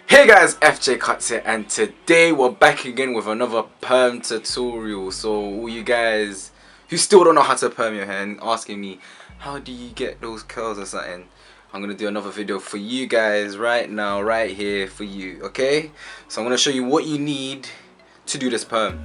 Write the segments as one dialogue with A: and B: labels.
A: Hey guys, FjCuts here, and today we're back again with another perm tutorial. So all you guys who still don't know how to perm your hair and asking me how do you get those curls or something, I'm gonna do another video for you guys right now, right here for you. Okay, so I'm gonna show you what you need to do this perm.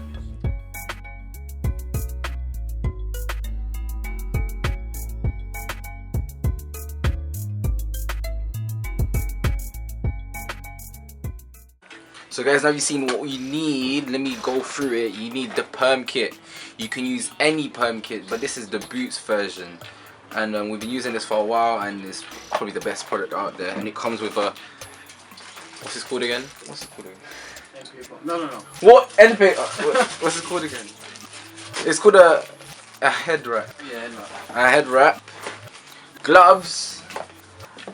A: So guys, now you've seen what you need. Let me go through it. You need the perm kit. You can use any perm kit, but this is the Boots version. And we've been using this for a while, and it's probably the best product out there. And it comes with a, what's this called again? What's it called again?
B: End paper. No.
A: What? End paper? What's it called again? It's called a head wrap.
B: Yeah, head wrap.
A: A head wrap. Gloves.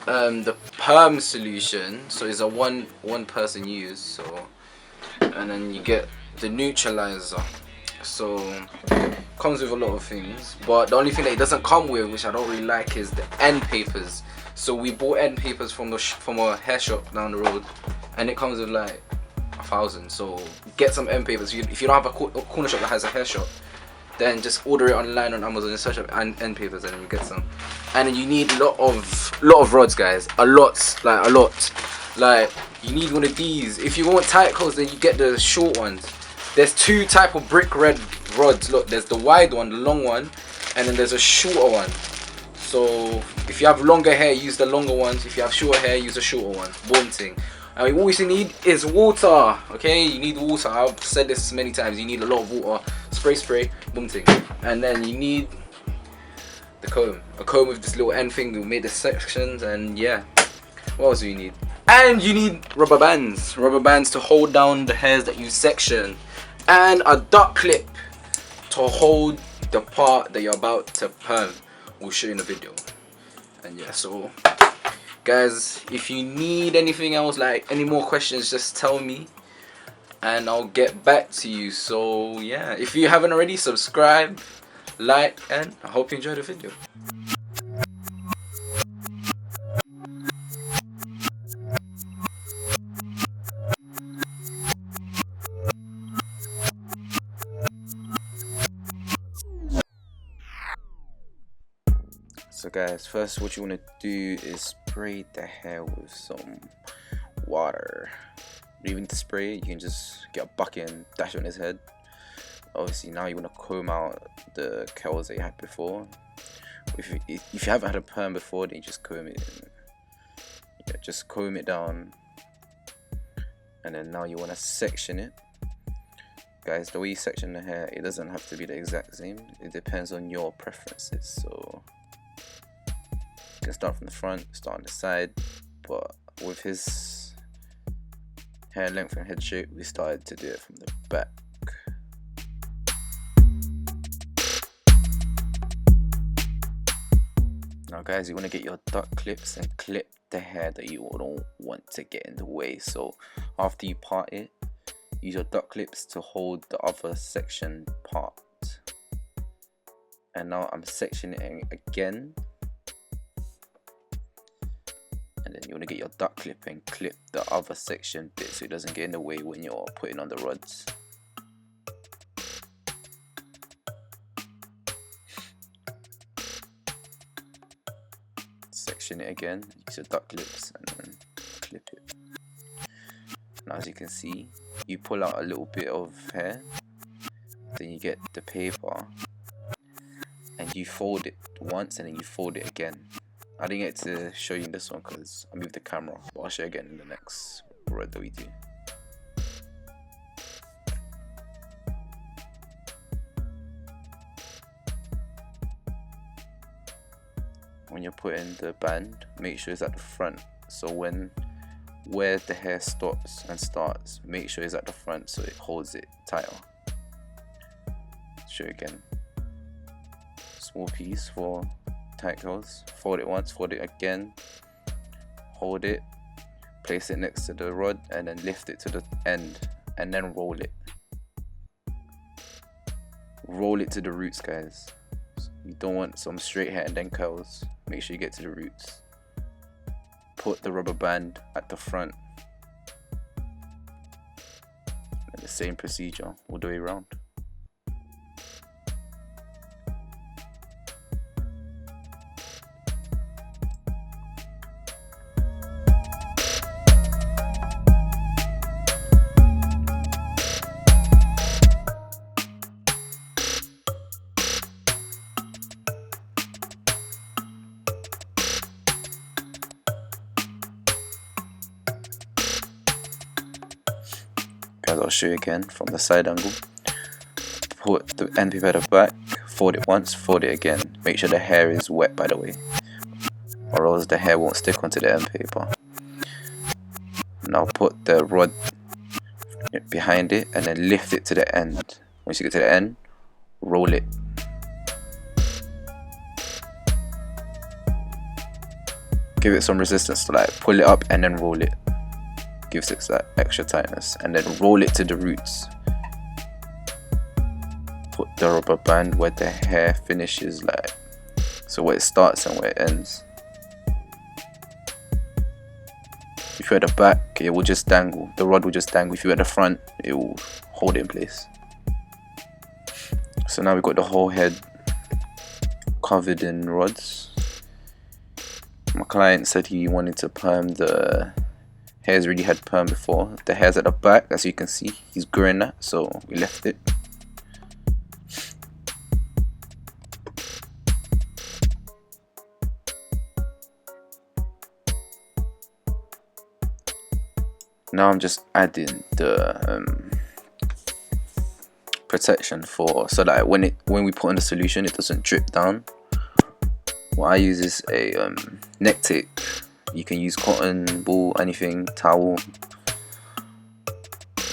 A: The perm solution, so it's a one person use, so, and then you get the neutralizer. So comes with a lot of things, but the only thing that it doesn't come with, which I don't really like, is the end papers. So we bought end papers from a hair shop down the road, and it comes with like 1,000. So get some end papers. If you don't have a corner shop that has a hair shop, then just order it online on Amazon and search up end papers, and then you get some. And then you need a lot of rods, guys. A lot. Like you need one of these. If you want tight coats, then you get the short ones. There's two type of brick red rods. Look, there's the wide one, the long one, and then there's a shorter one. So if you have longer hair, use the longer ones. If you have shorter hair, use the shorter ones. One thing. And all you need is water. Okay, you need water. I've said this many times. You need a lot of water. Spray, boom thing. And then you need the comb. A comb with this little end thing. We made the sections, and yeah. What else do you need? And you need rubber bands. Rubber bands to hold down the hairs that you section. And a duck clip to hold the part that you're about to perm. We'll show you in the video. And yeah, so guys, if you need anything else, like any more questions, just tell me and I'll get back to you. So yeah, if you haven't already, subscribe, like, and I hope you enjoyed the video. So guys, first what you want to do is spray the hair with some water. You don't even need to spray it, you can just get a bucket and dash it on his head. Obviously now you want to comb out the curls that you had before. If you haven't had a perm before, then you just comb it in. Yeah, just comb it down. And then now you want to section it. Guys, the way you section the hair, it doesn't have to be the exact same. It depends on your preferences. So you can start from the front, start on the side, but with his hair length and head shape, we started to do it from the back. Now guys, you want to get your duck clips and clip the hair that you don't want to get in the way. So after you part it, use your duck clips to hold the other section part. And now I'm sectioning again. And then you want to get your duck clip and clip the other section bit so it doesn't get in the way when you're putting on the rods. Section it again, use your duck clips and then clip it. Now as you can see, you pull out a little bit of hair, then you get the paper and you fold it once and then you fold it again. I didn't get to show you this one because I moved the camera, but I'll show you again in the next rod that we do. When you're putting the band, make sure it's at the front. So where the hair stops and starts, make sure it's at the front so it holds it tighter. Show you again. Small piece for tight curls. Fold it once, fold it again, hold it, place it next to the rod, and then lift it to the end, and then roll it. Roll it to the roots, guys. You don't want some straight hair and then curls. Make sure you get to the roots. Put the rubber band at the front
B: same procedure all the way around. Guys, I'll show you again from the side angle. Put the end paper at the back, fold it once, fold it again. Make sure the hair is wet, by the way, or else the hair won't stick onto the end paper. Now put the rod behind it and then lift it to the end. Once you get to the end, roll it. Give it some resistance to like pull it up and then roll it. Gives it that extra tightness, and then roll it to the roots. Put the rubber band where the hair finishes, like so where it starts and where it ends. If you're at the back, it will just dangle. The rod will just dangle. If you're at the front, it will hold it in place. So now we've got the whole head covered in rods. My client said he wanted to perm the hairs. Already had perm before. The hairs at the back, as you can see, he's growing that, so we left it. Now I'm just adding the protection so that when we put in the solution, it doesn't drip down. What I use is a neck tape. You can use cotton, wool, anything, towel.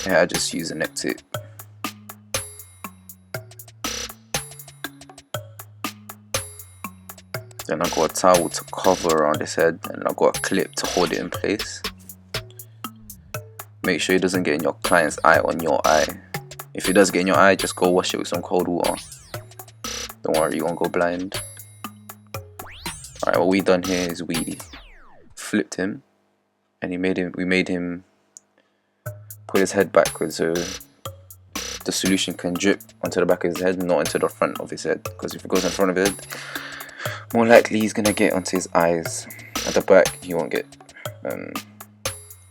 B: Yeah, I just use a neck tape. Then I've got a towel to cover around his head, and I've got a clip to hold it in place. Make sure it doesn't get in your client's eye or in your eye. If it does get in your eye, just go wash it with some cold water. Don't worry, you won't go blind. Alright, what we done here is we flipped him, and we made him put his head backwards so the solution can drip onto the back of his head, not into the front of his head, because if it goes in front of his head, more likely he's gonna get onto his eyes. At the back, he won't get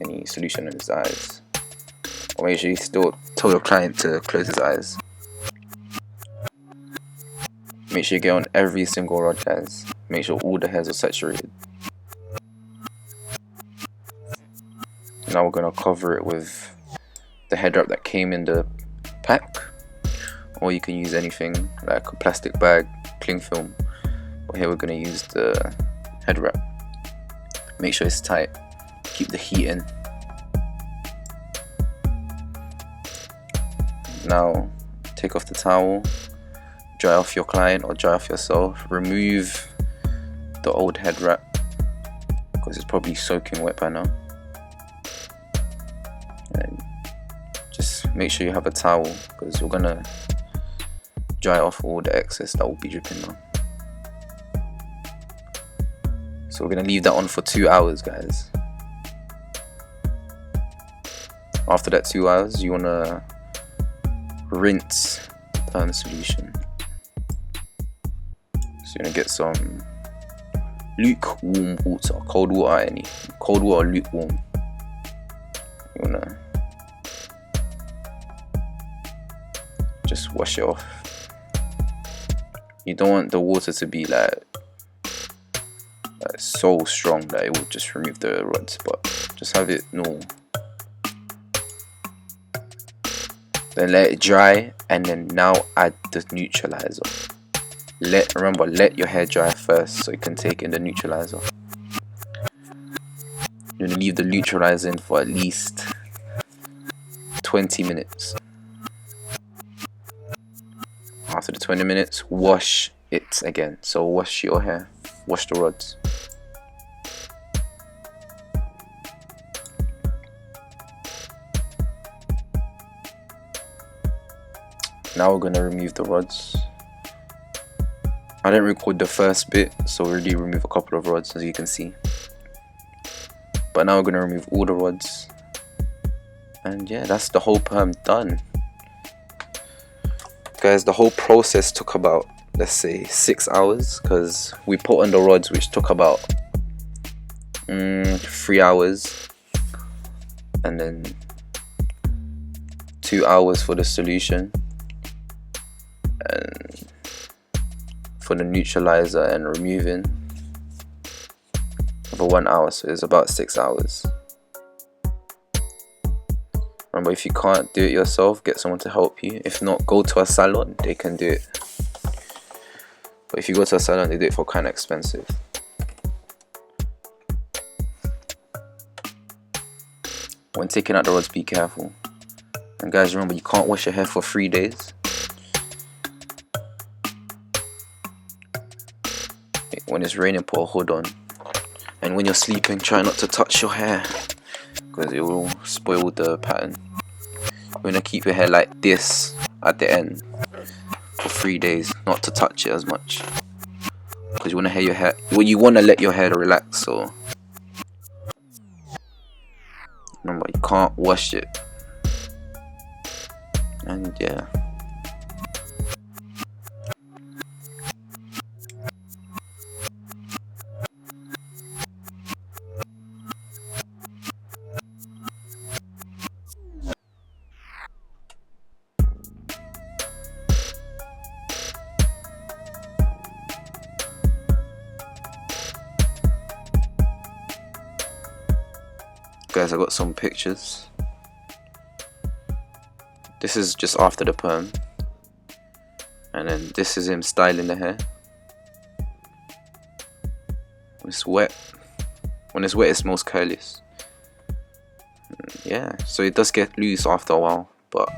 B: any solution in his eyes. Or make sure you still tell your client to close his eyes. Make sure you get on every single rod, guys. Make sure all the hairs are saturated. Now we're gonna cover it with the head wrap that came in the pack, or you can use anything like a plastic bag, cling film. But here we're gonna use the head wrap. Make sure it's tight. Keep the heat in. Now take off the towel, dry off your client or dry off yourself. Remove the old head wrap because it's probably soaking wet by now. And just make sure you have a towel because you're gonna dry off all the excess that will be dripping now. So we're gonna leave that on for 2 hours, guys. After that 2 hours, you wanna rinse perm solution. So you're gonna get some lukewarm water, cold water, cold water or lukewarm. You wanna just wash it off. You don't want the water to be like so strong that it will just remove the rods, but just have it normal. Then let it dry, and then now add the neutralizer. Remember, let your hair dry first so you can take in the neutralizer. You're gonna leave the neutralizer in for at least 20 minutes. After the 20 minutes, wash it again. So wash your hair, wash the rods. Now we're gonna remove the rods. I didn't record the first bit, so we already remove a couple of rods, as you can see. But now we're gonna remove all the rods, And yeah, that's the whole perm done. Guys, the whole process took about, let's say, 6 hours, because we put on the rods, which took about 3 hours, and then 2 hours for the solution, and for the neutralizer and removing for 1 hour. So it's about 6 hours. Remember, if you can't do it yourself, get someone to help you. If not, go to a salon, they can do it. But if you go to a salon, they do it for kind of expensive. When taking out the rods, be careful. And guys, remember, you can't wash your hair for 3 days. When it's raining, put a hood on. And when you're sleeping, try not to touch your hair, because it will spoil the pattern. You want to keep your hair like this at the end for 3 days, not to touch it as much, because you want to hear your hair. Well, you want to let your hair relax. So remember, you can't wash it. And yeah. Guys, I got some pictures. This is just after the perm, and then this is him styling the hair. When it's wet, it's most curliest. Yeah, so it does get loose after a while, but